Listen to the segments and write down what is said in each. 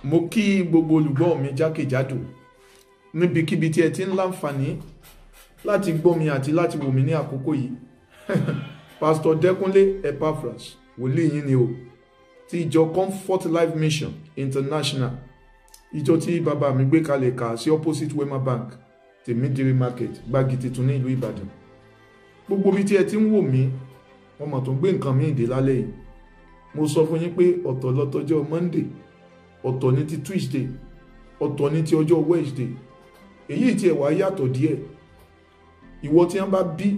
Mo kí gbogbo olùgbọ́ mi jákèjádò níbikíbi tí ẹ ti ń láǹfààní láti gbọ́ mi àti láti wò mí ní àkókò yìí. Pastor Dẹ́kúnlé Epaphras, wòlíì yín ni o, ti ìjọ Comfort Life Mission International, ìjọ tí bàbá mi gbé kalẹ̀ kà sí opposite Wema Bank, Tèmídìrí Market, Gbági Titun ní ìlú Ìbàdàn. Gbogbo bí tí ẹ ti ń wò mí, wọ́n mọ̀ tó ń gbé nǹkan míì dé lálẹ́ yìí. Mo sọ fún yín pé ọ̀tọ̀ lọ́tọ́jọ́ Monday, ọ̀tọ̀ ní ti Tuesday, ọ̀tọ̀ ní ti ọjọ́ Wednesday. Èyí tí ẹ wá yàtọ̀ díẹ̀. Ìwọ tí wọ́n bá bí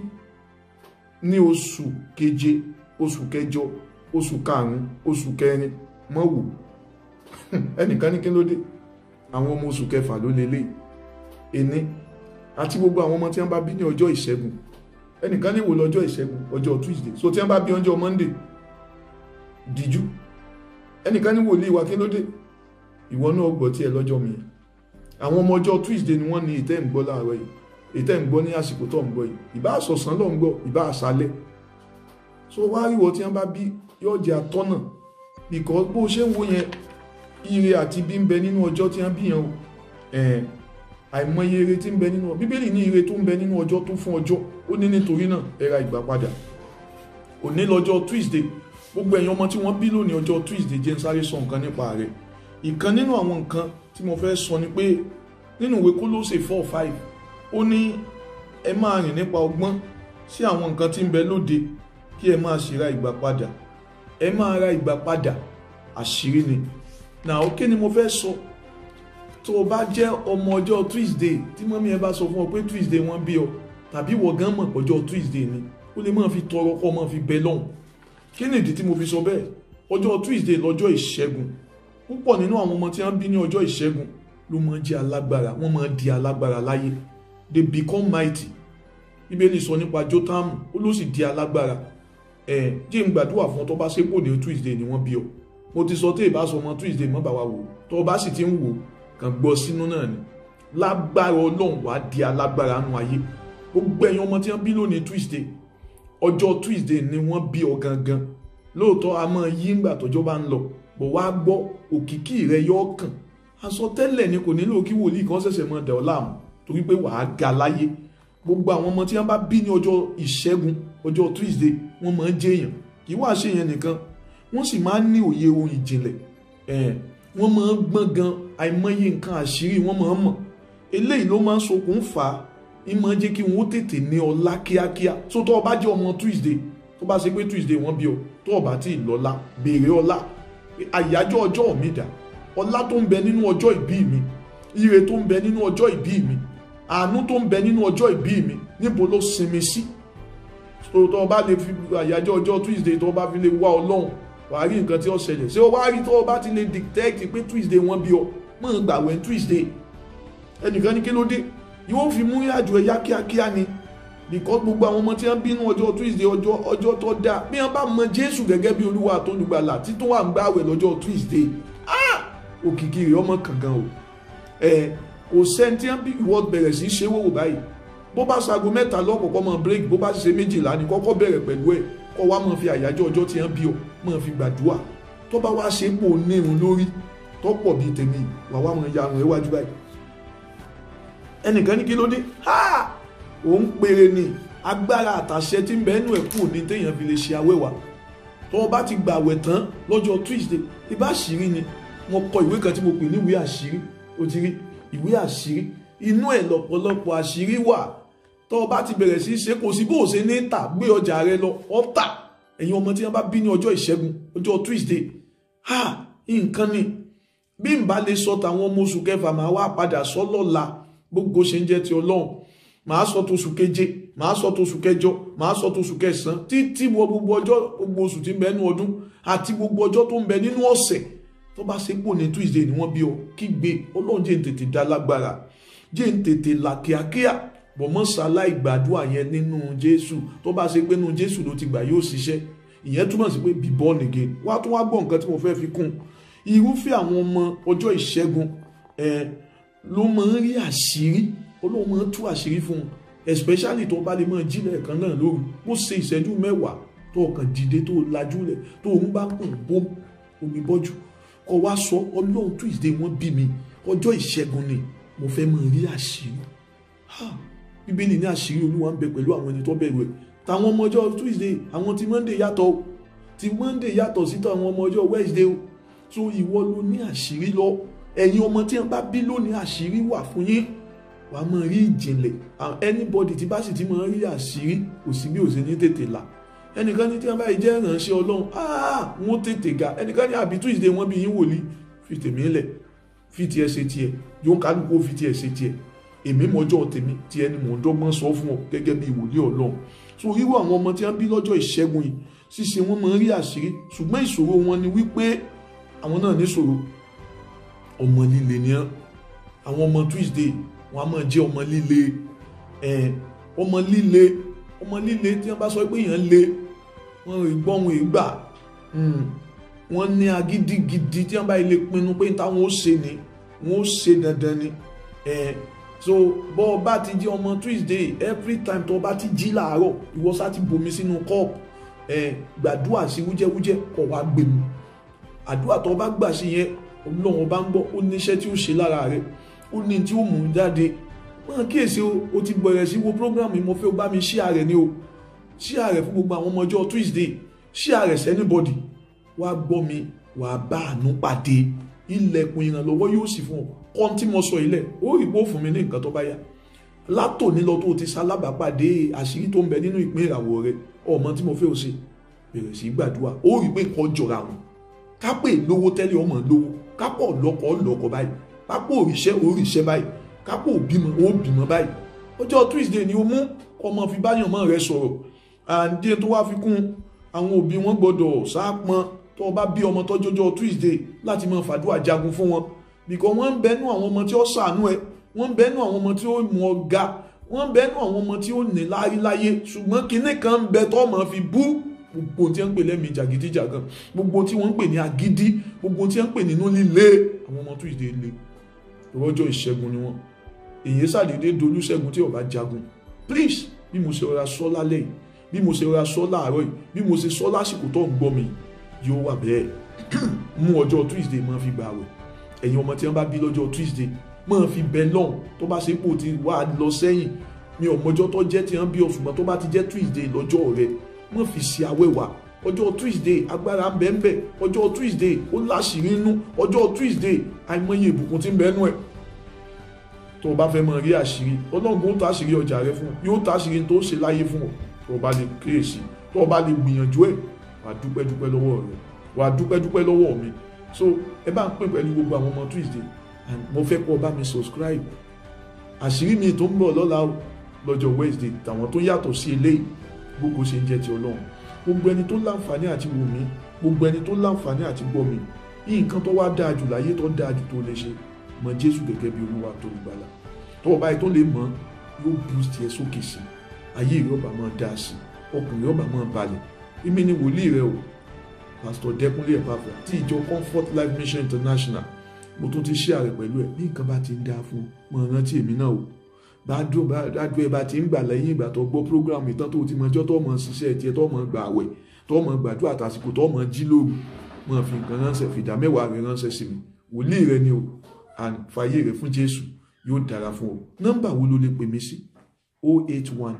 ní oṣù keje, oṣù kẹjọ, oṣù karùn-ún, oṣù kẹrin, mọ́ wò. Ẹnìkan ní kí ló dé? Àwọn ọmọ oṣù kẹfà ló lélẹ̀. Ẹni àti gbogbo àwọn ọmọ tí wọ́n bá bí ní ọjọ́ ìṣẹ́gun. Ẹnìkan ní wò lọ́jọ́ ìṣẹ́gun, ọjọ́ Tuesday. So tí wọ́n bá bí ọjọ́ Monday, díjú. Ẹnìkan ní wòlíì wa kí ló dé? Ìwọ náà gbọ́ tí ẹ lọ́jọ́ mi. Àwọn ọmọ ọjọ́ Tuesday ni wọ́n ní ìtẹ́ ń gbọ́ láàárọ̀ yìí, ìtẹ́ ń gbọ́ ní àsìkò tó ń gbọ́ yìí, ìbá àsọ̀sán ló ń gbọ́, ìbá àṣálẹ́. So wá rí ìwọ tí wọ́n bá bí yóò jẹ́ atọ́nà, because bó ṣe ń wo yẹn ire àti bí ń bẹ nínú ọjọ́ tí wọ́n bí yẹn o. Àìmọye ire tí ń bẹ nínú, Bíbélì ní ire tó ń bẹ nínú ọjọ́ tó fún ọjọ́, ó ní nítorí náà ẹ ra ìgbà padà. Òní lọ́jọ́ Tuesday, gbogbo ẹ̀yin ọmọ tí wọ́n bí lónìí ọjọ́ Tuesday, jẹ́ n sáré sọ nǹkan nípa rẹ̀. Ìkan nínú àwọn nǹkan tí mo fẹ́ sọ ni pé nínú ìwé Kólósè 4:5 ó ní ẹ máa rìn nípa ọgbọ́n sí àwọn nǹkan tí ń bẹ lóde kí ẹ máa ṣe ra ìgbà padà. Ẹ máa ra ìgbà padà, àṣírí ni. Now kí ni mo fẹ́ sọ? Tó o bá jẹ́ ọmọ ọjọ́ Tuesday tí mọ́mí ẹ bá sọ fún ọ pé Tuesday wọ́n bí ọ, tàbí wọ́n gan mọ̀ ọjọ́ Tuesday ni, ó lè máa fi tọrọ kọ́ máa fi bẹ lọ́hùn. Kí ni ìdí tí mo fi sọ bẹ́ẹ̀? Ọjọ́ Tuesday lọ́jọ́ ìṣẹ́gun. Púpọ̀ nínú àwọn ọmọ tí wọ́n bí ní ọjọ́ ìṣẹ́gun ló máa jẹ́ alágbára, wọ́n máa di alágbára láyé. They become mighty. Bíbélì sọ nípa Jótámù, ó ló sì di alágbára. Jẹ́ n gbàdúrà fún ọ tó bá ṣe pò ní Tuesday ni wọ́n bí ọ. Mo ti sọ tí ìbá sọ ọmọ Tuesday mọ́ bá wa wò. Tó bá sì ti ń wò, kàn gbọ́ sínú náà ni. Lágbára Ọlọ́run wá di alágbára nínú ayé. Gbogbo ẹ̀yin ọmọ tí wọ́n bí lónìí Tuesday, ọjọ́ Tuesday ni wọ́n bí ọ gangan. Lóòótọ́ a máa yí ńgbà tọ́jọ́ bá ń lọ. Bọ̀ wá gbọ́ òkìkí rẹ yóò kàn. Àsọtẹ́lẹ̀ ni kò nílò kí wòlíì kan ṣẹ̀ṣẹ̀ máa dà ọ́ láàmú torí pé wàá ga láyé. Gbogbo àwọn ọmọ tí wọ́n bá bí ní ọjọ́ ìṣẹ́gun, ọjọ́ Tuesday, wọ́n máa ń jẹ́ èèyàn. Kì í wá ṣe yẹn nìkan, wọ́n sì máa ń ní òye ohun ìjìnlẹ̀. Wọ́n máa ń gbọ́n gan, àìmọye nǹkan àṣírí wọ́n máa ń mọ̀. Eléyìí ló máa ń ṣokùn fà á, ń máa jẹ́ kí wọ́n tètè ní ọlá kíákíá. So tó o bá jẹ́ ọmọ Tuesday, tó bá ṣe pé Tuesday wọ́n bí ọ, tó o bá tí ì lọ́lá, béèrè ọlá. Àyájọ́ ọjọ́ mi dà, ọlá tó ń bẹ nínú ọjọ́ ìbí mi, ire tó ń bẹ nínú ọjọ́ ìbí mi, àánú tó ń bẹ nínú ọjọ́ ìbí mi, níbo ló sinmi sí? So tó o bá lè fi àyájọ́ ọjọ́ Tuesday tó o bá fi lè wá Ọlọ́run, wàá rí nǹkan tí ó ṣẹlẹ̀. Ṣé o wá rí tó o bá ti lè detect pé Tuesday wọ́n bí ọ, máa gbààwẹ̀ Tuesday. Ẹnìkan ní kí ló dé? Yóò fi mú ìrìnàjò ẹ̀yà kíákíá ni. Because gbogbo àwọn ọmọ tí wọ́n bínú ọjọ́ Tuesday, ọjọ́ tó dáa, bí wọ́n bá mọ Jésù gẹ́gẹ́ bí Olúwa àti Olùgbàlà tí tó wà ń gbààwẹ̀ lọ́jọ́ Tuesday, òkìkí rẹ̀ ọmọ kankan o. Kò sẹ́ni tí wọ́n bí ìwọ bẹ̀rẹ̀ sí ṣe wòwò báyìí. Bó bá ṣaago 3 lọ́kọ̀ọ́kọ́ máa break, bó bá ṣe 12 ni kọ́kọ́ bẹ̀rẹ̀ pẹ̀lú ẹ̀, kọ́ wá máa fi àyájọ́ ọjọ́ tí wọ́n bí ọ máa fi gbàdúrà. Tó bá wá ṣe pò nírun lórí tó pọ̀ bíi tèmi, wà wá máa ya àrùn ẹwájú báyìí. Ẹnìkan ní kí ló dé? Òun péré ni agbára àtàṣẹ tí ń bẹ nínú ẹ̀kú ní téèyàn fi lè ṣe awẹ́wà. Tó o bá ti gbààwẹ̀ tán lọ́jọ́ Tuesday, ibà àṣírí ni. Wọ́n kọ ìwé kan tí mo pè ní ìwé àṣírí. O ti rí ìwé àṣírí. Inú ẹ̀ lọ́pọ̀lọpọ̀ àṣírí wà. Tó o bá ti bẹ̀rẹ̀ sí í ṣe, kò sí bó o ṣe ní tà, gbé ọjà rẹ lọ, ọ́ tà. Ẹ̀yin ọmọ tí wọ́n bá bí ní ọjọ́ ìṣẹ́gun, ọjọ́ Tuesday, nǹkan ni. Bí n bá lè sọ tàwọn ọmọ oṣù kẹfà, máa wá padà sọ lọ́la gbogbo ṣe ń jẹ́ ti Ọlọ́run. Màá sọ tó oṣù keje, màá sọ tó oṣù kẹjọ, màá sọ tó oṣù kẹsàn-án, títí wọ gbogbo ọjọ́, gbogbo oṣù tí ń bẹ nínú ọdún àti gbogbo ọjọ́ tó ń bẹ nínú ọ̀sẹ̀. Tó bá ṣe pò ní Tuesday ni wọ́n bí ọ, kígbe Ọlọ́run jẹ́ ń tètè dá lágbára, jẹ́ ń tètè là kíákíá. Bọ̀ mọ́ ṣaláì gbàdúrà yẹn nínú Jésù. Tó bá ṣe pé nínú Jésù ló ti gbà yóò ṣiṣẹ́. Ìyẹn túmọ̀ sí pé be born again. Wá tún wá gbọ́ nǹkan tí mo fẹ́ fi kún. Irúfẹ́ àwọn ọmọ ọjọ́ ìṣẹ́gun ló máa ń rí àṣírí. Ọlọ́run máa ń tú àṣírí fún wọn, especially tó bá lè máa jí lẹ́ẹ̀kan náà lóru. Bó ṣe ìṣẹ́jú 10 tó kàn dìde tó lajú lẹ̀ tó ń bá kùn bó omi bọ́jú. kọ wá sọ Ọlọ́run Tuesday wọ́n bí mi ọjọ́ ìṣẹ́gun ni mo fẹ́ mọ̀ rí àṣírí. Bíbélì ní àṣírí Olúwa ń bẹ pẹ̀lú àwọn ẹni tó bẹ̀rù ẹ̀. Táwọn ọmọ ọjọ́ Tuesday àwọn ti Monday yàtọ̀ o, ti Monday yàtọ̀ sí tàwọn ọmọ ọjọ́ Wednesday o. So ìwọ ló ní àṣírí lọ. Ẹ̀yin ọmọ tí wọ́n bá bí lónìí àṣírí wà fún yín. Wàá mọ̀ rí ìjìnlẹ̀. Anybody tí bá sì ti mọ̀ rí àṣírí kò sí bí ó ṣe ní tètè là. Ẹnìkan ní tí wọ́n bá jẹ́ ìránṣẹ́ Ọlọ́run wọ́n tètè ga. Ẹnìkan ní àbí Tuesday wọ́n bí yín wòlíì fi tèmi lẹ̀ fi tiẹ̀ ṣe tiẹ̀ yóò kálukú fi tiẹ̀ ṣe tiẹ̀. Èmi mọjọ́ tèmi tí ẹni mò ń dọ́gbọ́n sọ fún ọ gẹ́gẹ́ bí ìwòlíì Ọlọ́run. So irú àwọn ọmọ tí wọ́n bí lọ́jọ́ ìṣẹ́gun yìí ṣíṣe wọ́n máa ń rí àṣírí ṣùgbọ́n ìṣòro wọn ni wípé àwọn náà ní ìṣòro ọmọ líle ni àwọn ọmọ Tuesday wọn a máa jẹ́ ọmọ líle ọmọ líle tí wọ́n bá sọ pé èèyàn le wọ́n rí gbọ́ wọn ìgbà wọ́n ní agídí gidi tí wọ́n bá ilé pinnu pé táwọn ó ṣe ni wọ́n ó ṣe dandan ni so bọ́ ọ bá ti jí ọmọ Tuesday every time tó bá ti jí láàárọ̀ ìwọ sá ti bomi sínú kọ́ọ̀pù gbàdúrà sí wújẹ́wújẹ́ kọ̀ wá gbé mi àdúrà tó bá gbà sí yẹn Ọlọ́run bá ń gbọ́ ó níṣẹ́ tí ó ṣe lára rẹ̀ ó ní tí ó mú jáde wọ́n kíyèsí o ti bẹ̀rẹ̀ sí wo program yìí mo fẹ́ bá mi share rẹ̀ ni o share rẹ̀ fún gbogbo àwọn ọmọ ọjọ́ Tuesday share rẹ̀ sí anybody wá gbọ́ mi wà bá àánú pàdé ilẹ̀kùn ìrànlọ́wọ́ yóò sì fún ọ kọ́n tí mo sọ ilẹ̀ ó rí bó fún mi ní nǹkan tó bá yá látòní lọ tó ti ṣalábàápàdé àṣírí tó ń bẹ nínú ìpín ìràwọ̀ rẹ ọmọ tí mo fẹ́ ò ṣe bẹ̀rẹ̀ sí gbàdúrà ó rí pé nǹkan jọra wọn kápẹ́ lówó tẹ́lẹ̀ ọmọ lówó kápọ̀ lọ́kọ̀ báyìí kápọ̀ òrìṣẹ́ báyìí kápọ̀ òbímọ báyìí ọjọ́ Tuesday ni ó mú ọmọ fi báyọ̀ mọ́ rẹ sọ̀rọ̀ àǹdí tó wá fi kún àwọn òbí wọn gbọ́dọ̀ sápọn tó bá bí ọmọ tọ́jọ́jọ́ Tuesday láti máa fàdúrà jagun fún wọn because wọ́n ń bẹnu àwọn ọmọ tí ó ṣàánú ẹ wọ́n ń bẹnu àwọn ọmọ tí ó mú ọ ga wọ́n ń bẹnu àwọn ọmọ tí ó ní láyé ṣùgbọ́n kinní kan ń bẹ tó máa fi bú gbogbo tí wọ́n ń pè lẹ́mìí jàgídíjàgan gbogbo tí wọ́n ń pè ní agídí gbogbo tí wọ́n ń pè nínú líle àwọn ọmọ Tuesday le lọ́jọ́ ìṣẹ́gun ni wọ́n èyí ṣàdédé dolúṣẹ́gun tí ó bá jagun please bí mo ṣe rọra sọ lálẹ́ yìí bí mo ṣe rọra sọ láàárọ̀ yìí bí mo ṣe sọ lásìkò tó ń gbọ́ mi yóò wà bẹ́ẹ̀ mú ọjọ́ Tuesday máa fi gbà wẹ̀ ẹ̀yin ọmọ tí wọ́n bá bí lọ́jọ́ Tuesday máa fi bẹ lọ́hùn tó bá ṣe pò tí wà lọ sẹ́yìn mi ò mọjọ́ tó jẹ́ tí wọ́n bí ọ̀ṣùgbọ́n tó bá ti jẹ́ Tuesday lọ́jọ́ rẹ̀ má fi ṣe àwẹ̀wà ọjọ́ Tuesday agbára ń bẹ ń bẹ ọjọ́ Tuesday ó láṣìírí inú ọjọ́ Tuesday àìmọye ìbùkún tí ń bẹ nú ẹ̀ tó o bá fẹ́ mọ rí àṣírí Ọlọ́run ó ta àṣírí ọjà rẹ fún ọ yóò ta àṣírí tó ṣe láyé fún ọ tó o bá lè kíyèsí tó o bá lè gbìyànjú ẹ̀ wàá dúpẹ́ lọ́wọ́ rẹ wàá dúpẹ́ lọ́wọ́ mi so ẹ bá ń pè pẹ̀lú gbogbo àwọn ọmọ Tuesday and mo fẹ́ kó o bá mi subscribe àṣírí mi tó ń bọ̀ lọ́la lọ́jọ́ Wednesday tàwọn tó yàtọ̀ sí eléyìí gbogbo ṣe ń jẹ́ ti Ọlọ́run gbogbo ẹni tó láǹfààní àti wò mí gbogbo ẹni tó láǹfààní àti gbọ́ mi nǹkan tó wá dáa jù láyé tó dáa jù tó lè ṣe mọ̀ Jésù gẹ́gẹ́ bí Olúwa tó ìgbàlà tó o báyìí tó lè mọ̀ yóò boost ẹ sókè sí ayé ìrọ̀bà máa dáa sí ọkùnrin ọba máa balẹ̀ èmi ni wòlíì rẹ o Pastor Dẹ́kunlé Epafra tí ìjọ Comfort Life Mission International mo tún ti share rẹ̀ pẹ̀lú ẹ̀ bí nǹkan bá ti ń dáa fún mọ̀ rántí èmi náà o bádùn ẹ bá ti ń gbà lẹ́yìn ìgbà tó gbọ́ program ìtàn tó ti mọjọ́ tó mọ̀ ṣiṣẹ́ tiẹ̀ tó mọ̀ gbà àwẹ̀ tó mọ̀ gbàdúrà àtàsìkò tó mọ̀ jí lóru mọ̀ fi nǹkan ránṣẹ́ fìdá mẹ́wàá rẹ̀ ránṣẹ́ sí mi wòlíì rẹ ni o àfàyè rẹ fún Jésù yóò dára fún ọ nọ́mbà wo ló lè pè mí sí 081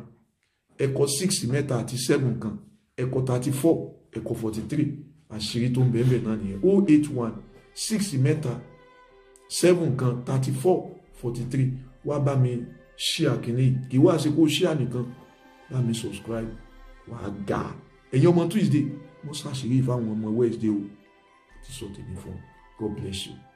ẹ̀kọ́ 6 mẹ́ta àti 7 kan ẹ̀kọ́ 34 ẹ̀kọ́ 43 àṣírí tó ń bẹ̀ẹ̀bẹ̀ náà nìyẹn 081 6 mẹ́ta 7 kan 34 43 wá bá mi share kìíní kì í wá sí kó share nìkan bá mi subscribe wà á ga ẹ̀yin ọmọ Tuesday mo ṣàṣírí fáwọn ọmọ Wednesday o ti sọ tèmi fún God bless you.